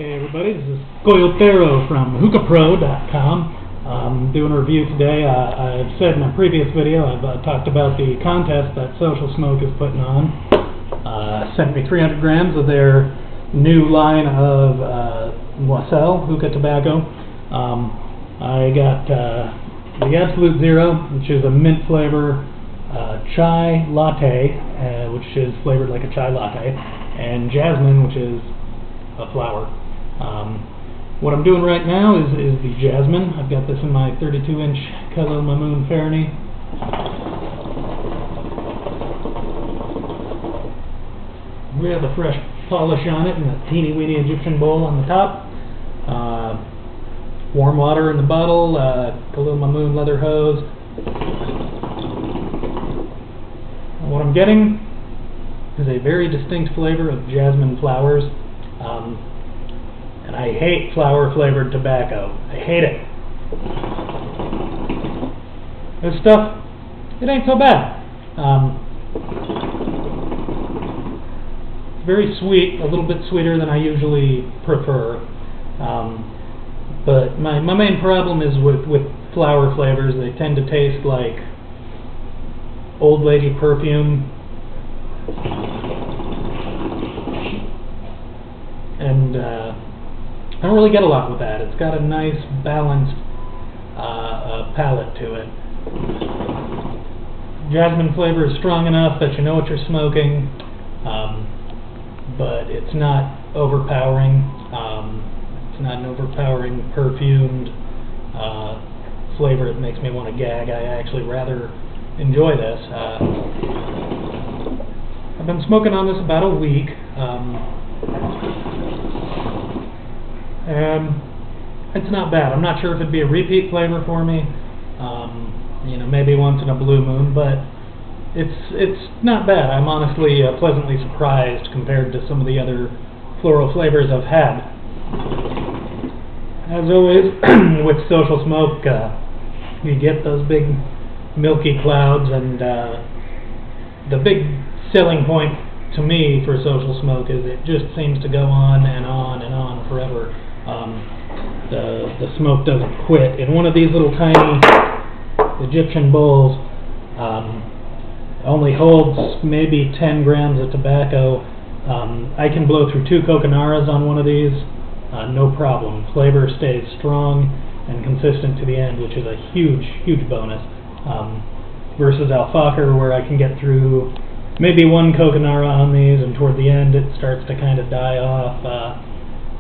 Hey everybody, this is Coyotero from hookahpro.com. Doing a review today. I've said in a previous video, I've talked about the contest that Social Smoke is putting on. Sent me 300 grams of their new line of Moiselle hookah tobacco. I got the Absolute Zero, which is a mint flavor chai latte, which is flavored like a chai latte, and Jasmine, which is a flower. What I'm doing right now is the Jasmine. I've got this in my 32-inch Color Mamoon Fairney. We have a fresh polish on it and a teeny weeny Egyptian bowl on the top. Warm water in the bottle, Color Mamoon leather hose. And what I'm getting is a very distinct flavor of jasmine flowers. And I hate flower-flavored tobacco. I hate it. This stuff, it ain't so bad. It's very sweet, a little bit sweeter than I usually prefer. But my main problem is with flower flavors. They tend to taste like old lady perfume. And I don't really get a lot with that. It's got a nice balanced palate to it. Jasmine flavor is strong enough that you know what you're smoking, but it's not overpowering. It's not an overpowering perfumed flavor that makes me want to gag. I actually rather enjoy this. I've been smoking on this about a week. It's not bad. I'm not sure if it'd be a repeat flavor for me, you know, maybe once in a blue moon, but it's not bad. I'm honestly pleasantly surprised compared to some of the other floral flavors I've had. As always, with Social Smoke, you get those big milky clouds, and the big selling point to me for Social Smoke is it just seems to go on and on and on forever. The smoke doesn't quit. In one of these little tiny Egyptian bowls, only holds maybe 10 grams of tobacco. I can blow through 2 coconaras on one of these, no problem. Flavor stays strong and consistent to the end, which is a huge bonus. Versus Alfacher, where I can get through maybe 1 coconara on these, and toward the end it starts to kind of die off.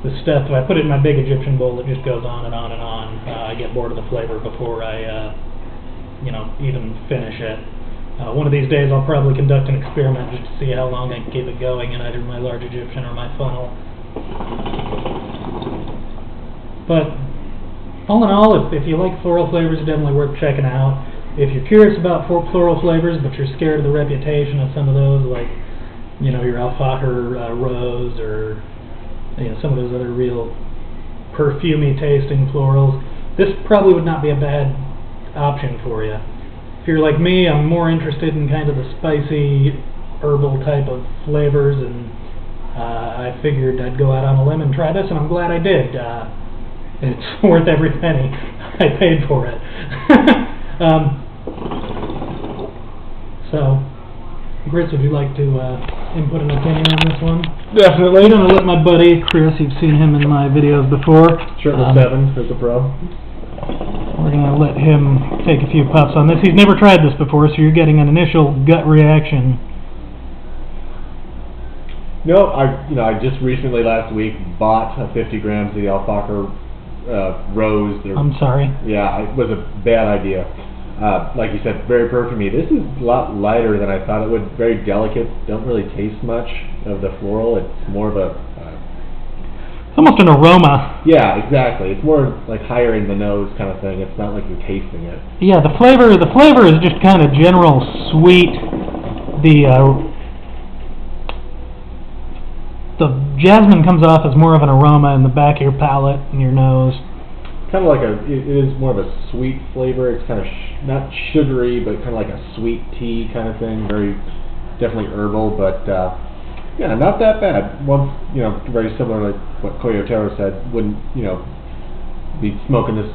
The stuff, if I put it in my big Egyptian bowl, it just goes on and on and on. I get bored of the flavor before I, you know, even finish it. One of these days I'll probably conduct an experiment just to see how long I can keep it going in either my large Egyptian or my funnel. But all in all, if you like floral flavors, it's definitely worth checking out. If you're curious about floral flavors, but you're scared of the reputation of some of those, like, you know, your Alfacher rose, or you know, some of those other real perfumey tasting florals, this probably would not be a bad option for you. If you're like me, I'm more interested in kind of the spicy herbal type of flavors, and I figured I'd go out on a limb and try this, and I'm glad I did. It's worth every penny I paid for it. So, Chris, would you like to input an opinion on this one? Definitely. I'm going to let my buddy, Chris, you've seen him in my videos before. Shirtless 7 is a pro. We're going to let him take a few puffs on this. He's never tried this before, so you're getting an initial gut reaction. No, I just recently last week bought 50 grams of the Alfacher rose. I'm sorry. Yeah, it was a bad idea. Like you said, very perfumey. This is a lot lighter than I thought it would. Very delicate. Don't really taste much of the floral. It's more of a... it's almost an aroma. Yeah, exactly. It's more like higher in the nose kind of thing. It's not like you're tasting it. Yeah, the flavor is just kind of general sweet. The jasmine comes off as more of an aroma in the back of your palate and your nose. Kind of like it is more of a sweet flavor. It's kind of not sugary, but kind of like a sweet tea kind of thing. Very definitely herbal, but Yeah, not that bad. Once, very similar to what Coyotero said, wouldn't, be smoking this,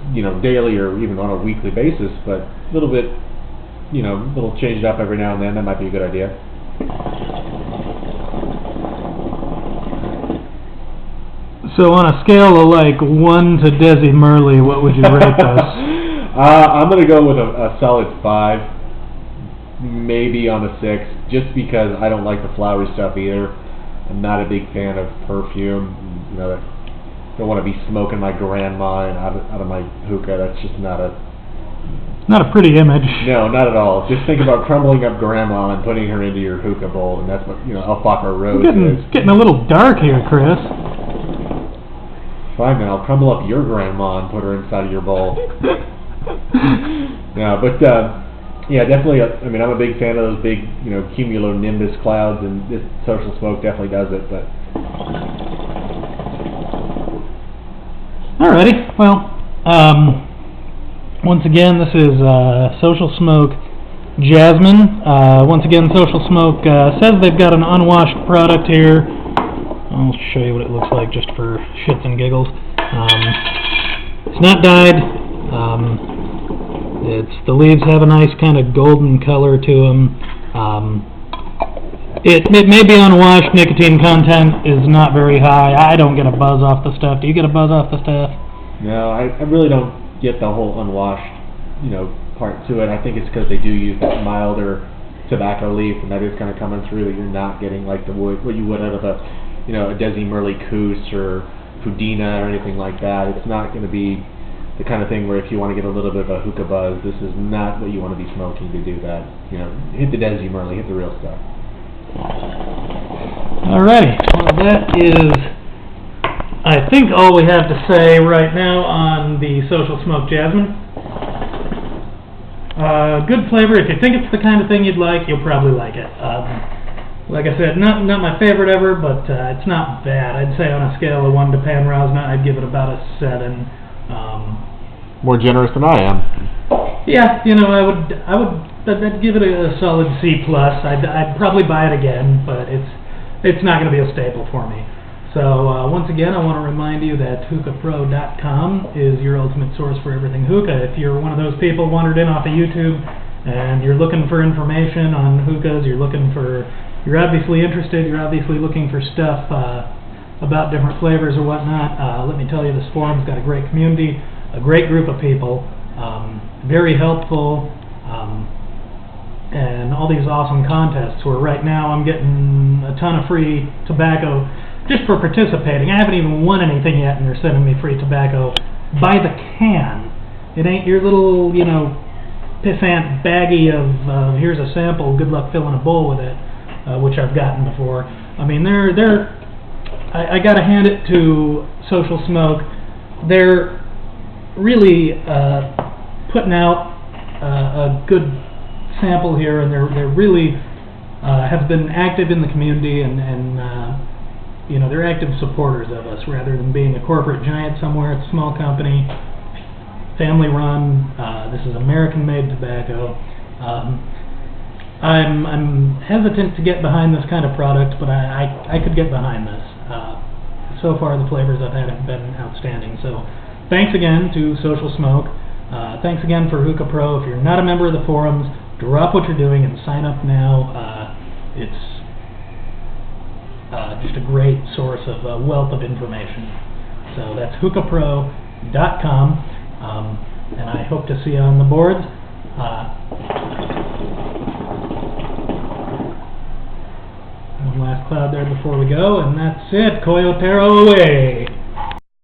daily or even on a weekly basis, but a little bit, little change it up every now and then, that might be a good idea. So on a scale of like 1 to Desi Merle, what would you rate this? I'm going to go with a solid 5, maybe on a 6, just because I don't like the flowery stuff either. I'm not a big fan of perfume. I don't want to be smoking my grandma and out of my hookah. That's just not a pretty image. No, not at all. Just think about crumbling up grandma and putting her into your hookah bowl, and that's what Alpaca Rose is. Getting a little dark here, Chris. Fine, then I'll crumble up your grandma and put her inside of your bowl. No, but yeah, definitely. I'm a big fan of those big, cumulonimbus clouds, and this Social Smoke definitely does it. But alrighty, well, once again, this is Social Smoke Jasmine. Once again, Social Smoke says they've got an unwashed product here. I'll show you what it looks like just for shits and giggles. It's not dyed. The leaves have a nice kind of golden color to them. It may be unwashed. Nicotine content is not very high. I don't get a buzz off the stuff. Do you get a buzz off the stuff? No, I really don't get the whole unwashed, part to it. I think it's because they do use that milder tobacco leaf, and that is kind of coming through. That you're not getting like what you would out of a Desi Merle Coos or Pudina or anything like that. It's not going to be the kind of thing where if you want to get a little bit of a hookah buzz, this is not what you want to be smoking to do that. Hit the Desi Merle, hit the real stuff. Alrighty, well that is, I think, all we have to say right now on the Social Smoke Jasmine. Good flavor. If you think it's the kind of thing you'd like, you'll probably like it. Like I said, not my favorite ever, but it's not bad. I'd say on a scale of 1 to Pan Rosna, I'd give it about a 7. More generous than I am. Yeah, I'd give it a solid C+. I'd probably buy it again, but it's not going to be a staple for me. So once again, I want to remind you that hookahpro.com is your ultimate source for everything hookah. If you're one of those people wandered in off of YouTube and you're looking for information on hookahs, you're obviously interested, you're obviously looking for stuff about different flavors or whatnot, let me tell you, this forum's got a great community, a great group of people, very helpful, and all these awesome contests where right now I'm getting a ton of free tobacco just for participating. I haven't even won anything yet, and they're sending me free tobacco by the can. It ain't your little, pissant baggie of here's a sample, good luck filling a bowl with it, which I've gotten before. I mean, I gotta hand it to Social Smoke. They're really putting out a good sample here, and they're really have been active in the community, and they're active supporters of us rather than being a corporate giant somewhere. It's a small company, family run. This is American-made tobacco. I'm hesitant to get behind this kind of product, but I could get behind this. So far, the flavors I've had have been outstanding. So, thanks again to Social Smoke. Thanks again for Hookah Pro. If you're not a member of the forums, drop what you're doing and sign up now. It's just a great source of a wealth of information. So that's hookahpro.com, and I hope to see you on the boards. One last cloud there before we go, and that's it. Coyotero away!